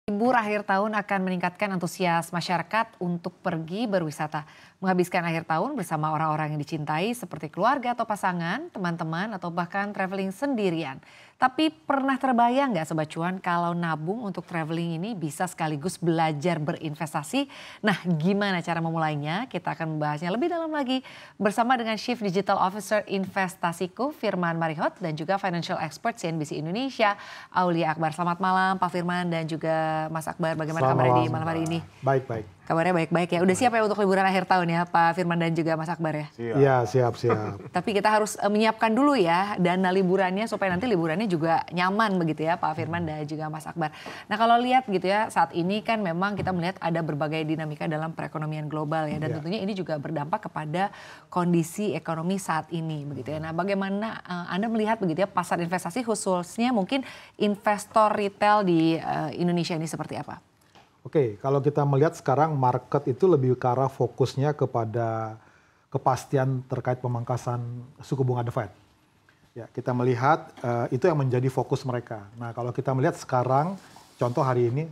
Libur akhir tahun akan meningkatkan antusias masyarakat untuk pergi berwisata. Menghabiskan akhir tahun bersama orang-orang yang dicintai seperti keluarga atau pasangan, teman-teman, atau bahkan traveling sendirian. Tapi pernah terbayang nggak Sobat Cuan kalau nabung untuk traveling ini bisa sekaligus belajar berinvestasi? Nah, gimana cara memulainya? Kita akan membahasnya lebih dalam lagi bersama dengan Chief Digital Officer Investasiku Firman Marihot dan juga Financial Expert CNBC Indonesia Aulia Akbar. Selamat malam Pak Firman dan juga Mas Akbar. Bagaimana kabarnya di malam hari ini? Baik-baik. Kabarnya baik-baik ya. Udah siap ya untuk liburan akhir tahun ya Pak Firman dan juga Mas Akbar ya? Iya, siap. Tapi kita harus menyiapkan dulu ya dana liburannya supaya nanti liburannya juga nyaman begitu ya Pak Firman dan juga Mas Akbar. Nah kalau lihat gitu ya saat ini kan memang kita melihat ada berbagai dinamika dalam perekonomian global ya. Dan tentunya ini juga berdampak kepada kondisi ekonomi saat ini begitu ya. Nah bagaimana Anda melihat begitu ya pasar investasi khususnya mungkin investor retail di Indonesia ini seperti apa? Oke, kalau kita melihat sekarang market itu lebih ke arah fokusnya kepada kepastian terkait pemangkasan suku bunga The Fed. Ya, kita melihat itu yang menjadi fokus mereka. Nah, kalau kita melihat sekarang, contoh hari ini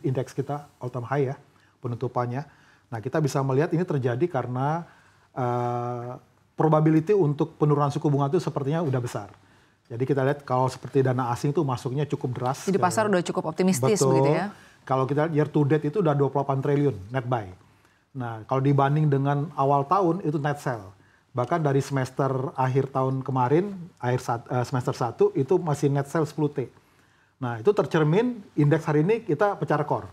indeks kita all time high ya penutupannya. Nah, kita bisa melihat ini terjadi karena probability untuk penurunan suku bunga itu sepertinya udah besar. Jadi kita lihat kalau seperti dana asing itu masuknya cukup deras. Jadi pasar udah cukup optimistis begitu ya? Kalau kita year to date itu udah 28 triliun net buy. Nah, kalau dibanding dengan awal tahun itu net sell. Bahkan dari semester akhir tahun kemarin, semester 1 itu masih net sell 10T. Nah, itu tercermin indeks hari ini kita pecah rekor.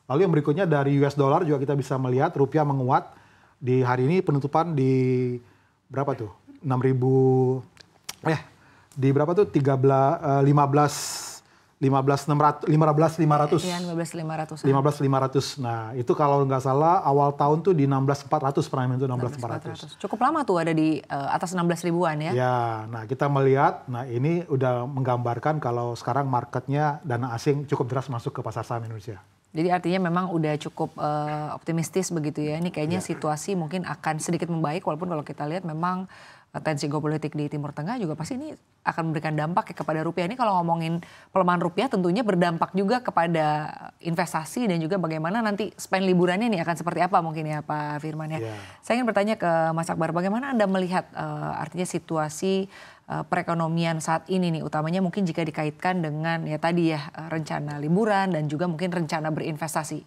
Lalu yang berikutnya dari US dollar juga kita bisa melihat rupiah menguat. Di hari ini penutupan di berapa tuh? 6.000 di berapa tuh? 15.500. Iya, 15.500. Nah, itu kalau nggak salah awal tahun tuh di 16.400 pernah itu 16.400. Cukup lama tuh ada di atas 16 ribuan ya. Ya, nah kita melihat, nah ini udah menggambarkan kalau sekarang marketnya dana asing cukup deras masuk ke pasar saham Indonesia. Jadi artinya memang udah cukup optimistis begitu ya. Ini kayaknya situasi mungkin akan sedikit membaik walaupun kalau kita lihat memang tensi geopolitik di Timur Tengah juga pasti ini akan memberikan dampak ya kepada rupiah. Ini kalau ngomongin pelemahan rupiah tentunya berdampak juga kepada investasi dan juga bagaimana nanti spend liburannya ini akan seperti apa mungkin ya Pak Firman ya. Saya ingin bertanya ke Mas Akbar, bagaimana Anda melihat artinya situasi perekonomian saat ini nih, utamanya mungkin jika dikaitkan dengan ya tadi ya rencana liburan dan juga mungkin rencana berinvestasi.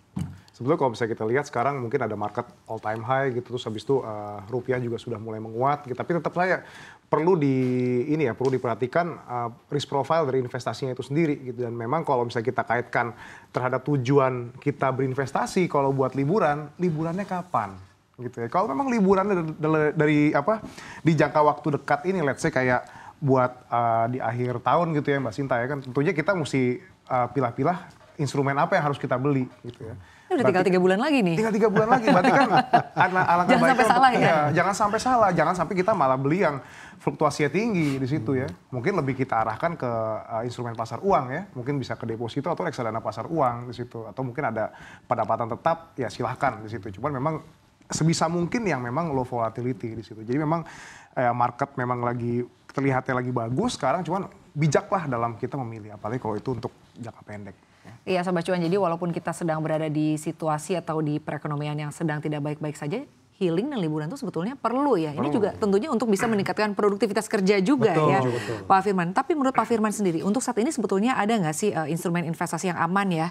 Sebetulnya kalau misalnya kita lihat sekarang mungkin ada market all time high gitu, terus habis itu rupiah juga sudah mulai menguat gitu. Tapi tetap saya perlu diperhatikan risk profile dari investasinya itu sendiri gitu. Dan memang kalau misalnya kita kaitkan terhadap tujuan kita berinvestasi, kalau buat liburannya kapan gitu ya. Kalau memang liburan dari di jangka waktu dekat ini, let's say kayak buat di akhir tahun gitu ya Mbak Sinta ya kan, tentunya kita mesti pilah-pilah instrumen apa yang harus kita beli gitu ya. Ini udah tinggal 3 bulan lagi nih. Tinggal 3 bulan lagi, berarti kan alangkah jangan sampai salah ya. Jangan sampai salah, jangan sampai kita malah beli yang fluktuasinya tinggi di situ ya. Mungkin lebih kita arahkan ke instrumen pasar uang ya, mungkin bisa ke deposito atau reksadana pasar uang di situ, atau mungkin ada pendapatan tetap ya silahkan di situ. Cuman memang sebisa mungkin yang memang low volatility di situ. Jadi memang market memang lagi terlihatnya lagi bagus sekarang, cuman bijaklah dalam kita memilih, apalagi kalau itu untuk jangka pendek. Iya Sobat Cuan, jadi walaupun kita sedang berada di situasi atau di perekonomian yang sedang tidak baik-baik saja, healing dan liburan itu sebetulnya perlu ya. Ini juga tentunya untuk bisa meningkatkan produktivitas kerja juga betul. Pak Firman. Tapi menurut Pak Firman sendiri, untuk saat ini sebetulnya ada nggak sih instrumen investasi yang aman ya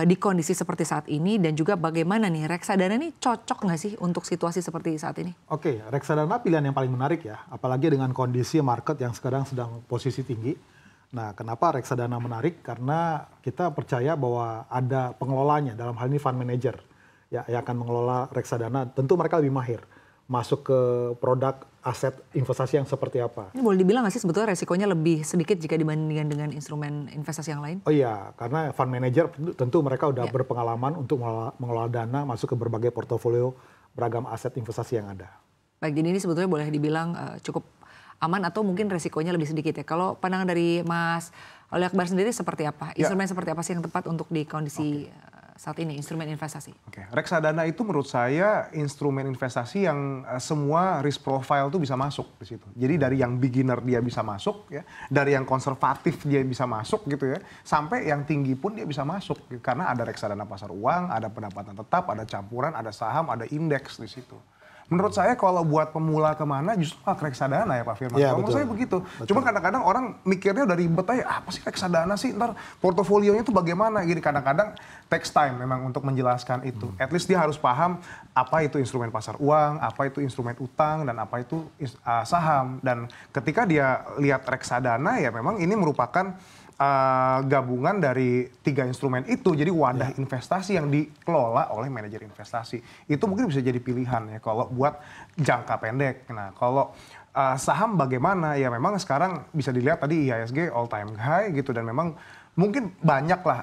di kondisi seperti saat ini, dan juga bagaimana nih reksadana ini cocok nggak sih untuk situasi seperti saat ini? Oke, reksadana pilihan yang paling menarik ya, apalagi dengan kondisi market yang sekarang sedang posisi tinggi. Nah, kenapa reksadana menarik? Karena kita percaya bahwa ada pengelolanya, dalam hal ini fund manager ya, yang akan mengelola reksadana. Tentu mereka lebih mahir masuk ke produk aset investasi yang seperti apa. Ini boleh dibilang nggak sih sebetulnya resikonya lebih sedikit jika dibandingkan dengan instrumen investasi yang lain? Oh iya, karena fund manager tentu mereka udah berpengalaman untuk mengelola dana masuk ke berbagai portofolio beragam aset investasi yang ada. Baik, jadi ini sebetulnya boleh dibilang cukup aman atau mungkin resikonya lebih sedikit ya. Kalau pandangan dari Mas Aulia Akbar sendiri seperti apa? Instrumen seperti apa sih yang tepat untuk di kondisi saat ini instrumen investasi? Oke, reksadana itu menurut saya instrumen investasi yang semua risk profile tuh bisa masuk di situ. Jadi dari yang beginner dia bisa masuk ya, dari yang konservatif dia bisa masuk gitu ya, sampai yang tinggi pun dia bisa masuk gitu. Karena ada reksadana pasar uang, ada pendapatan tetap, ada campuran, ada saham, ada indeks di situ. Menurut saya kalau buat pemula kemana justru ke reksadana ya Pak Firman. Ya, Menurut saya begitu. Cuma kadang-kadang orang mikirnya udah ribet aja, apa sih reksadana sih, ntar portofolionya tuh bagaimana. Gini kadang-kadang takes time memang untuk menjelaskan itu. At least dia harus paham apa itu instrumen pasar uang, apa itu instrumen utang, dan apa itu saham. Dan ketika dia lihat reksadana ya memang ini merupakan gabungan dari 3 instrumen itu, jadi wadah investasi yang dikelola oleh manajer investasi. Itu mungkin bisa jadi pilihan ya kalau buat jangka pendek. Nah kalau saham bagaimana ya memang sekarang bisa dilihat tadi IHSG all time high gitu, dan memang mungkin banyak lah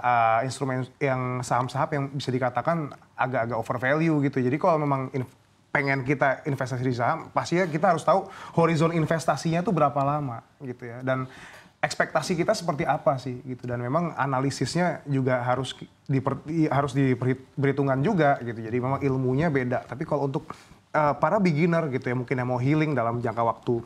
instrumen yang saham-saham yang bisa dikatakan agak-agak overvalue gitu. Jadi kalau memang pengen kita investasi di saham, pastinya kita harus tahu horizon investasinya itu berapa lama gitu ya. Dan ekspektasi kita seperti apa sih gitu, dan memang analisisnya juga harus diperhitungkan juga gitu. Jadi memang ilmunya beda. Tapi kalau untuk para beginner gitu ya, mungkin yang mau healing dalam jangka waktu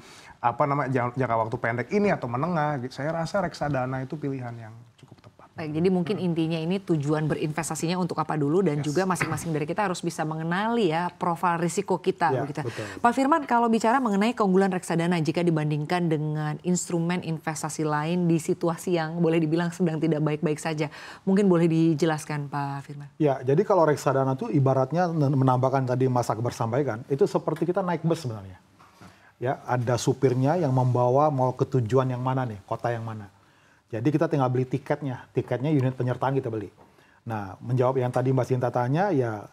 jangka waktu pendek ini atau menengah, gitu, saya rasa reksadana itu pilihan yang cukup tepat. Baik, jadi mungkin intinya ini tujuan berinvestasinya untuk apa dulu, dan juga masing-masing dari kita harus bisa mengenali ya profil risiko kita. Ya, begitu. betul. Pak Firman, kalau bicara mengenai keunggulan reksadana jika dibandingkan dengan instrumen investasi lain di situasi yang boleh dibilang sedang tidak baik-baik saja, mungkin boleh dijelaskan Pak Firman? Ya, jadi kalau reksadana itu ibaratnya menambahkan tadi Mas Akbar sampaikan, itu seperti kita naik bus sebenarnya. Ya, ada supirnya yang membawa mau ke tujuan yang mana nih, kota yang mana. Jadi kita tinggal beli tiketnya unit penyertaan kita beli. Nah, menjawab yang tadi Mbak Sinta tanya, ya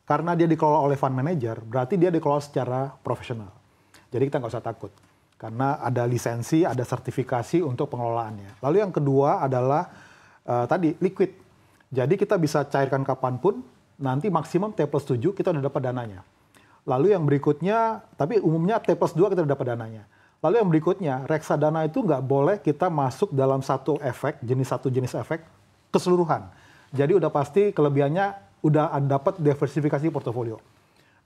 karena dia dikelola oleh fund manager, berarti dia dikelola secara profesional. Jadi kita nggak usah takut, karena ada lisensi, ada sertifikasi untuk pengelolaannya. Lalu yang kedua adalah tadi liquid. Jadi kita bisa cairkan kapanpun, nanti maksimum T+7 kita udah dapat dananya. Lalu yang berikutnya, tapi umumnya T+2 kita udah dapat dananya. Lalu yang berikutnya, reksadana itu nggak boleh kita masuk dalam satu jenis efek keseluruhan. Jadi udah pasti kelebihannya udah dapat diversifikasi portofolio.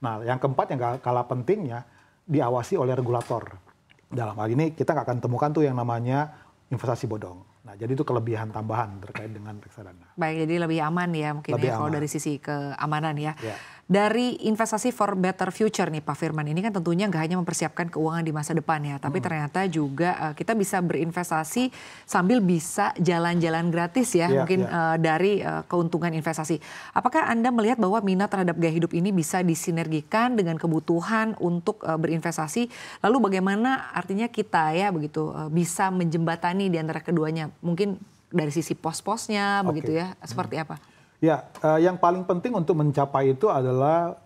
Nah, yang keempat yang gak kalah pentingnya, diawasi oleh regulator. Dalam hal ini kita nggak akan temukan tuh yang namanya investasi bodong. Nah, jadi itu kelebihan tambahan terkait dengan reksadana. Baik, jadi lebih aman ya mungkin Lebih ya kalau aman. dari sisi keamanan ya. Ya. Dari investasi for better future nih Pak Firman, ini kan tentunya nggak hanya mempersiapkan keuangan di masa depan ya, tapi ternyata juga kita bisa berinvestasi sambil bisa jalan-jalan gratis ya, mungkin dari keuntungan investasi. Apakah Anda melihat bahwa minat terhadap gaya hidup ini bisa disinergikan dengan kebutuhan untuk berinvestasi? Lalu bagaimana artinya kita ya begitu bisa menjembatani di antara keduanya? Mungkin dari sisi pos-posnya begitu ya, seperti apa? Ya, yang paling penting untuk mencapai itu adalah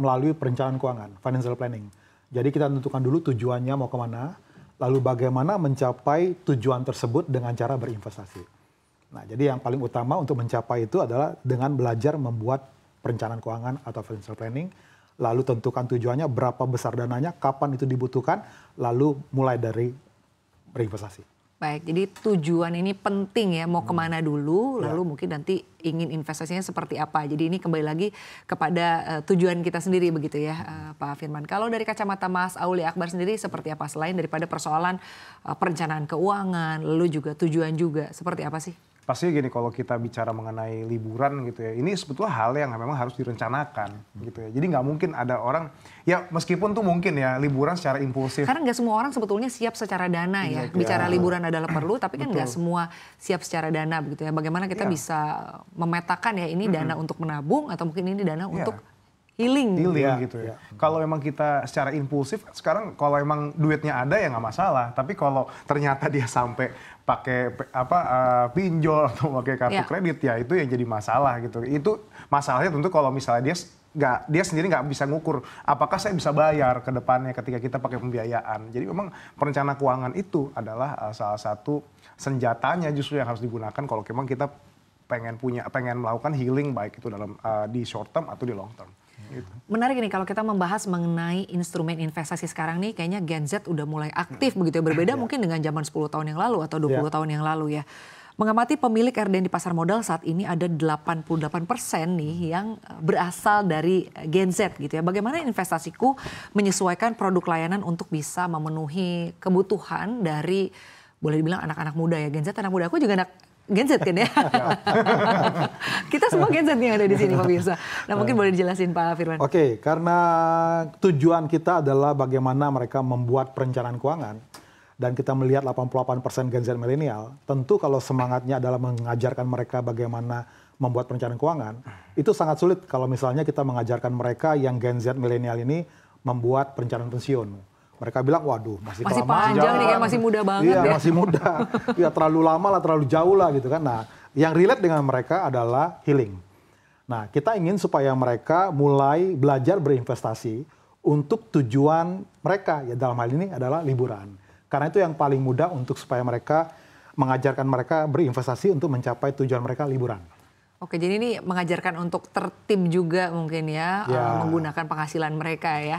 melalui perencanaan keuangan, financial planning. Jadi kita tentukan dulu tujuannya mau kemana, lalu bagaimana mencapai tujuan tersebut dengan cara berinvestasi. Nah, jadi yang paling utama untuk mencapai itu adalah dengan belajar membuat perencanaan keuangan atau financial planning, lalu tentukan tujuannya, berapa besar dananya, kapan itu dibutuhkan, lalu mulai dari berinvestasi. Baik, jadi tujuan ini penting ya, mau kemana dulu, lalu mungkin nanti ingin investasinya seperti apa. Jadi ini kembali lagi kepada tujuan kita sendiri begitu ya Pak Firman. Kalau dari kacamata Mas Aulia Akbar sendiri seperti apa, selain daripada persoalan perencanaan keuangan, lalu juga tujuan juga, seperti apa sih? Pastinya gini, kalau kita bicara mengenai liburan gitu ya, ini sebetulnya hal yang memang harus direncanakan gitu ya. Jadi nggak mungkin ada orang, ya meskipun tuh mungkin ya liburan secara impulsif. Karena nggak semua orang sebetulnya siap secara dana ya. Bicara liburan adalah perlu, tapi kan nggak semua siap secara dana begitu ya. Bagaimana kita bisa memetakan ya ini dana untuk menabung atau mungkin ini dana untuk healing gitu ya. Kalau memang kita secara impulsif, sekarang kalau emang duitnya ada ya nggak masalah. Tapi kalau ternyata dia sampai pakai pinjol atau pakai kartu kredit ya itu yang jadi masalah gitu. Itu masalahnya tentu kalau misalnya dia sendiri nggak bisa ngukur apakah saya bisa bayar ke depannya ketika kita pakai pembiayaan. Jadi memang perencana keuangan itu adalah salah satu senjatanya justru yang harus digunakan kalau memang kita pengen melakukan healing baik itu dalam di short term atau di long term. Gitu. Menarik nih kalau kita membahas mengenai instrumen investasi sekarang nih, kayaknya Gen Z udah mulai aktif begitu ya, berbeda mungkin dengan zaman 10 tahun yang lalu atau 20 tahun yang lalu ya. Mengamati pemilik RDN di pasar modal saat ini ada 88% nih yang berasal dari Gen Z gitu ya. Bagaimana investasiku menyesuaikan produk layanan untuk bisa memenuhi kebutuhan dari boleh dibilang anak-anak muda ya. Gen Z anak muda, aku juga anak Gen Z kan ya. Kita semua Gen Z yang ada di sini pemirsa. Nah mungkin boleh dijelasin Pak Firman. Oke, karena tujuan kita adalah bagaimana mereka membuat perencanaan keuangan. Dan kita melihat 88% Gen Z milenial, tentu kalau semangatnya adalah mengajarkan mereka bagaimana membuat perencanaan keuangan, itu sangat sulit kalau misalnya kita mengajarkan mereka yang Gen Z milenial ini membuat perencanaan pensiun. Mereka bilang, waduh masih panjang nih, kayak masih muda banget ya. ya. Masih muda, ya terlalu lama lah, terlalu jauh lah gitu kan. Nah, yang relate dengan mereka adalah healing. Nah, kita ingin supaya mereka mulai belajar berinvestasi untuk tujuan mereka, ya dalam hal ini adalah liburan. Karena itu yang paling mudah untuk supaya mereka mengajarkan mereka berinvestasi untuk mencapai tujuan mereka liburan. Oke, jadi ini mengajarkan untuk tertib juga mungkin ya, menggunakan penghasilan mereka ya.